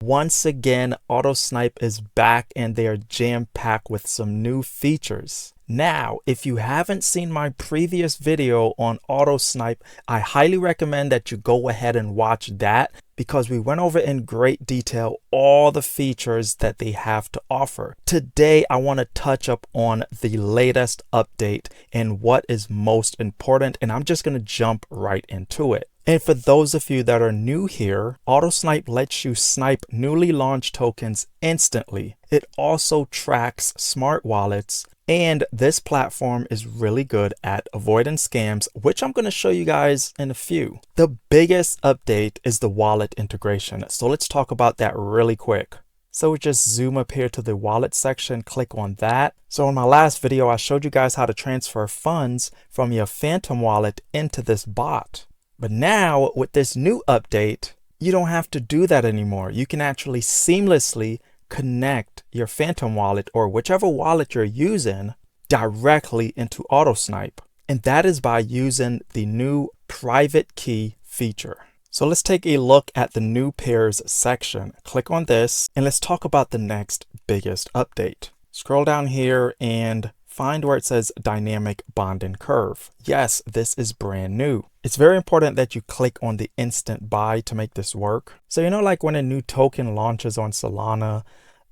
Once again, AutoSnipe is back and they are jam-packed with some new features. Now, if you haven't seen my previous video on AutoSnipe, I highly recommend that you go ahead and watch that because we went over in great detail all the features that they have to offer. Today, I want to touch up on the latest update and what is most important, and I'm just going to jump right into it. And for those of you that are new here, AutoSnipe lets you snipe newly launched tokens instantly. It also tracks smart wallets, and this platform is really good at avoiding scams, which I'm going to show you guys in a few. The biggest update is the wallet integration. So let's talk about that really quick. So just zoom up here to the wallet section, click on that. So in my last video, I showed you guys how to transfer funds from your Phantom wallet into this bot. But now with this new update, you don't have to do that anymore. You can actually seamlessly connect your Phantom wallet or whichever wallet you're using directly into AutoSnipe. And that is by using the new private key feature. So let's take a look at the new pairs section. Click on this and let's talk about the next biggest update. Scroll down here and find where it says dynamic bonding curve. Yes, this is brand new. It's very important that you click on the instant buy to make this work. So you know, like when a new token launches on Solana,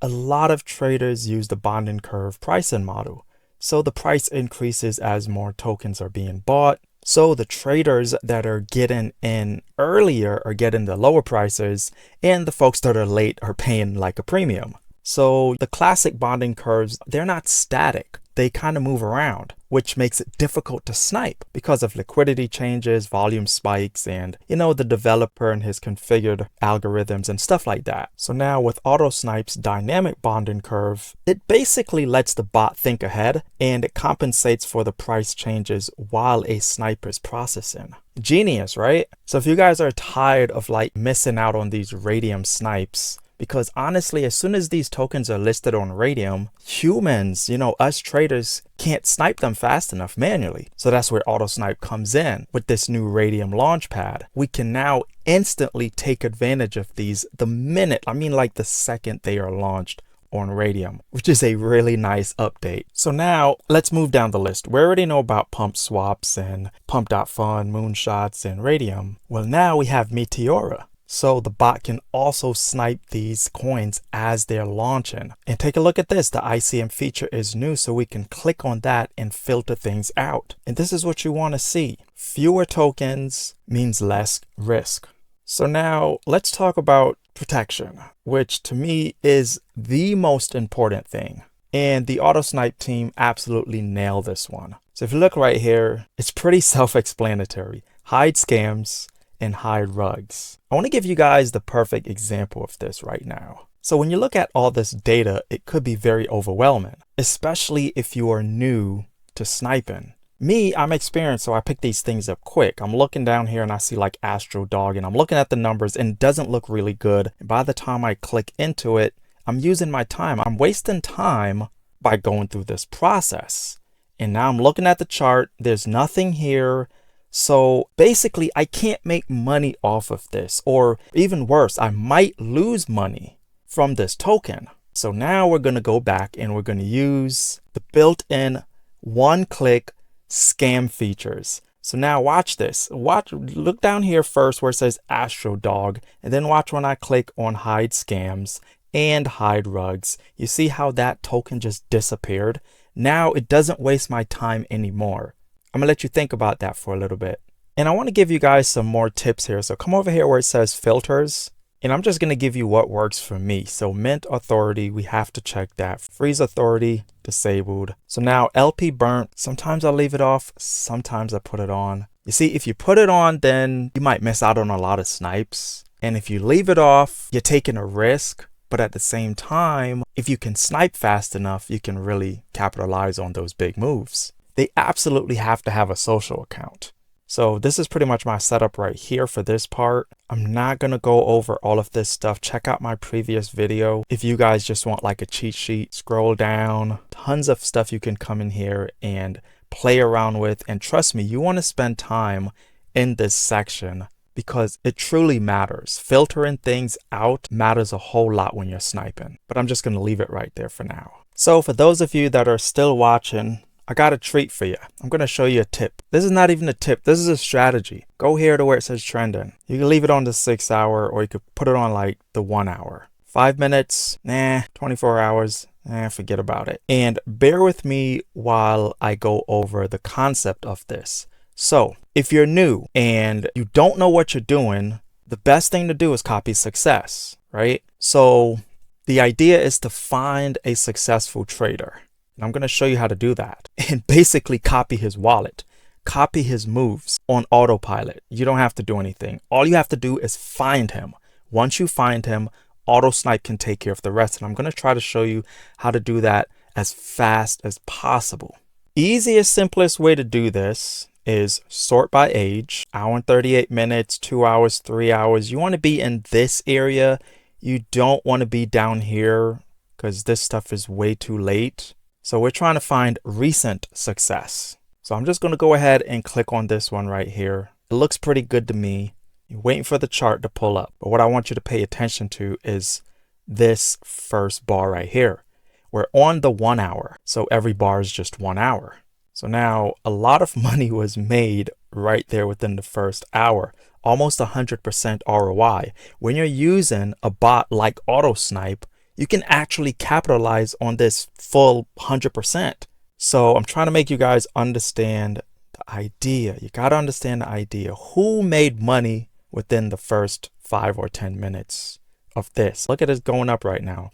a lot of traders use the bonding curve pricing model. So the price increases as more tokens are being bought. So the traders that are getting in earlier are getting the lower prices, and the folks that are late are paying like a premium. So the classic bonding curves, they're not static. They kind of move around, which makes it difficult to snipe because of liquidity changes, volume spikes, and the developer and his configured algorithms and stuff like that. So now with AutoSnipe's dynamic bonding curve, it basically lets the bot think ahead and it compensates for the price changes while a sniper is processing. Genius, right? So if you guys are tired of like missing out on these Raydium snipes, because honestly, as soon as these tokens are listed on Raydium, humans, us traders can't snipe them fast enough manually. So that's where AutoSnipe comes in. With this new Raydium launchpad, we can now instantly take advantage of these like the second they are launched on Raydium, which is a really nice update. So now let's move down the list. We already know about pump swaps and pump.fun, moonshots, and Raydium. Well, now we have Meteora. So the bot can also snipe these coins as they're launching. And take a look at this. The ICM feature is new, so we can click on that and filter things out. And this is what you want to see. Fewer tokens means less risk. So now let's talk about protection, which to me is the most important thing. And the AutoSnipe team absolutely nailed this one. So if you look right here, it's pretty self-explanatory. Hide scams and hide rugs. I want to give you guys the perfect example of this right now. So when you look at all this data, it could be very overwhelming, especially if you are new to sniping. Me, I'm experienced, so I pick these things up quick. I'm looking down here and I see like Astro Dog and I'm looking at the numbers and it doesn't look really good. And by the time I click into it, I'm using my time. I'm wasting time by going through this process. And now I'm looking at the chart. There's nothing here. So basically, I can't make money off of this, or even worse, I might lose money from this token. So now we're going to go back and we're going to use the built-in one-click scam features. So now watch this. Look down here first where it says Astro Dog, and then watch when I click on hide scams and hide rugs. You see how that token just disappeared? Now it doesn't waste my time anymore. I'm gonna let you think about that for a little bit. And I want to give you guys some more tips here. So come over here where it says filters, and I'm just gonna give you what works for me. So mint authority, we have to check that. Freeze authority, disabled. So now LP burnt, sometimes I leave it off, sometimes I put it on. You see, if you put it on, then you might miss out on a lot of snipes. And if you leave it off, you're taking a risk. But at the same time, if you can snipe fast enough, you can really capitalize on those big moves. They absolutely have to have a social account. So this is pretty much my setup right here for this part. I'm not going to go over all of this stuff. Check out my previous video. If you guys just want like a cheat sheet, scroll down. Tons of stuff you can come in here and play around with. And trust me, you want to spend time in this section because it truly matters. Filtering things out matters a whole lot when you're sniping, but I'm just going to leave it right there for now. So for those of you that are still watching, I got a treat for you. I'm going to show you a tip. This is not even a tip. This is a strategy. Go here to where it says trending. You can leave it on the 6 hour, or you could put it on like the 1 hour. 5 minutes, nah. 24 hours, forget about it. And bear with me while I go over the concept of this. So if you're new and you don't know what you're doing, the best thing to do is copy success, right? So the idea is to find a successful trader. And I'm going to show you how to do that, and basically copy his wallet, copy his moves on autopilot. You don't have to do anything. All you have to do is find him. Once you find him, AutoSnipe can take care of the rest. And I'm going to try to show you how to do that as fast as possible. Easiest, simplest way to do this is sort by age, hour and 38 minutes, 2 hours, 3 hours. You want to be in this area. You don't want to be down here because this stuff is way too late. So we're trying to find recent success. So I'm just going to go ahead and click on this one right here. It looks pretty good to me. You're waiting for the chart to pull up. But what I want you to pay attention to is this first bar right here. We're on the 1 hour. So every bar is just 1 hour. So now a lot of money was made right there within the first hour. Almost 100% ROI. When you're using a bot like AutoSnipe, you can actually capitalize on this full 100%. So I'm trying to make you guys understand the idea. You got to understand the idea. Who made money within the first 5 or 10 minutes of this? Look at it going up right now.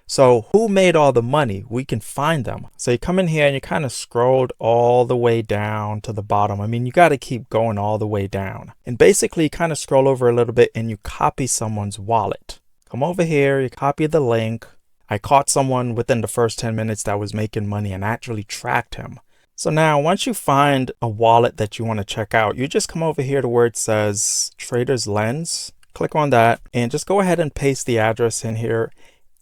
So who made all the money? We can find them. So you come in here and you kind of scrolled all the way down to the bottom. I mean, you got to keep going all the way down. And basically you kind of scroll over a little bit and you copy someone's wallet. Come over here, you copy the link. I caught someone within the first 10 minutes that was making money and actually tracked him. So now once you find a wallet that you want to check out, you just come over here to where it says Trader's Lens. Click on that and just go ahead and paste the address in here.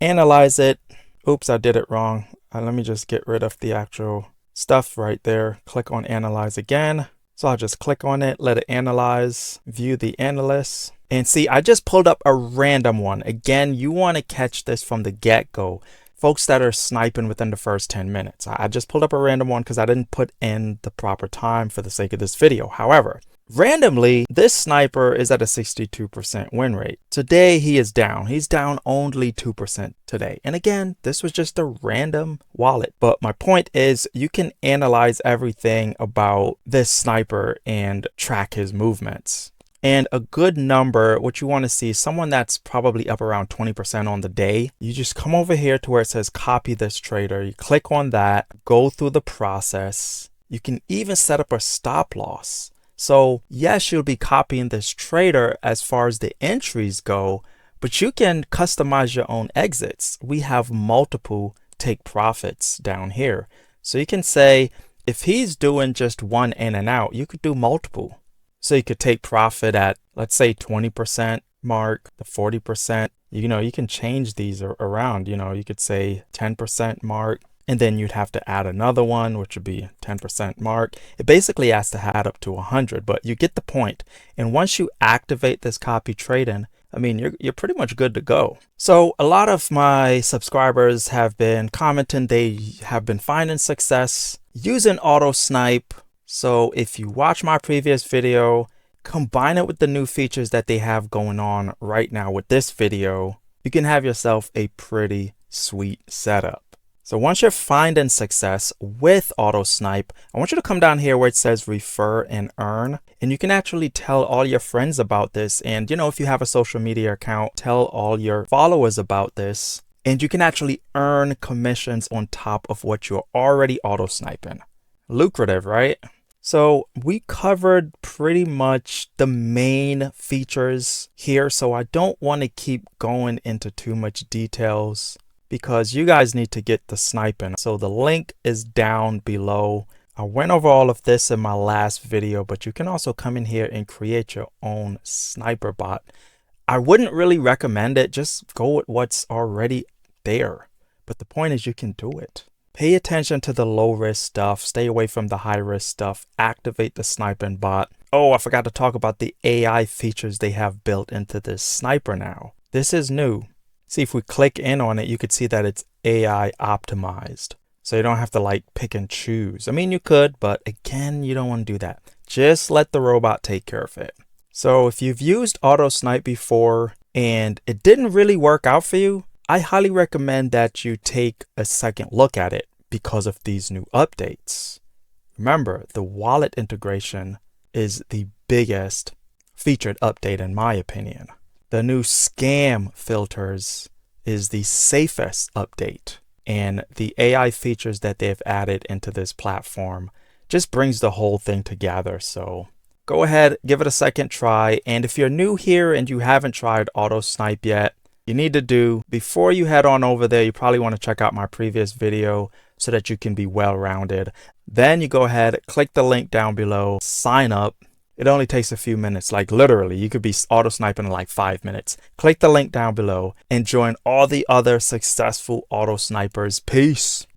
Analyze it. Oops, I did it wrong. Let me just get rid of the actual stuff right there. Click on Analyze again. So I'll just click on it, let it analyze, view the analyst. And see, I just pulled up a random one. Again, you want to catch this from the get-go. Folks that are sniping within the first 10 minutes. I just pulled up a random one because I didn't put in the proper time for the sake of this video. However, randomly, this sniper is at a 62% win rate. Today, he is down. He's down only 2% today. And again, this was just a random wallet. But my point is, you can analyze everything about this sniper and track his movements. And a good number, what you want to see is someone that's probably up around 20% on the day. You just come over here to where it says copy this trader. You click on that, go through the process. You can even set up a stop loss. So yes, you'll be copying this trader as far as the entries go, but you can customize your own exits. We have multiple take profits down here. So you can say, if he's doing just one in and out, you could do multiple. So you could take profit at, let's say 20% mark, the 40%, you can change these around, you could say 10% mark, and then you'd have to add another one, which would be 10% mark. It basically has to add up to 100, but you get the point. And once you activate this copy trading, I mean, you're pretty much good to go. So a lot of my subscribers have been commenting they have been finding success using AutoSnipe. So if you watch my previous video, combine it with the new features that they have going on right now with this video, you can have yourself a pretty sweet setup. So once you're finding success with AutoSnipe, I want you to come down here where it says refer and earn, and you can actually tell all your friends about this. And if you have a social media account, tell all your followers about this, and you can actually earn commissions on top of what you're already AutoSniping. Lucrative, right? So we covered pretty much the main features here, so I don't want to keep going into too much details because you guys need to get the sniping. So the link is down below. I went over all of this in my last video, but you can also come in here and create your own sniper bot. I wouldn't really recommend it. Just go with what's already there. But the point is you can do it. Pay attention to the low risk stuff, stay away from the high risk stuff, activate the sniping bot. Oh, I forgot to talk about the AI features they have built into this sniper now. This is new. See, if we click in on it, you could see that it's AI optimized. So you don't have to like pick and choose. I mean, you could, but again, you don't want to do that. Just let the robot take care of it. So if you've used AutoSnipe before and it didn't really work out for you, I highly recommend that you take a second look at it because of these new updates. Remember, the wallet integration is the biggest featured update in my opinion. The new scam filters is the safest update, and the AI features that they've added into this platform just brings the whole thing together. So go ahead, give it a second try. And if you're new here and you haven't tried AutoSnipe yet, you need to do, before you head on over there, you probably want to check out my previous video so that you can be well-rounded. Then you go ahead, click the link down below, sign up. It only takes a few minutes, like literally, you could be auto-sniping in like 5 minutes. Click the link down below and join all the other successful auto snipers. Peace.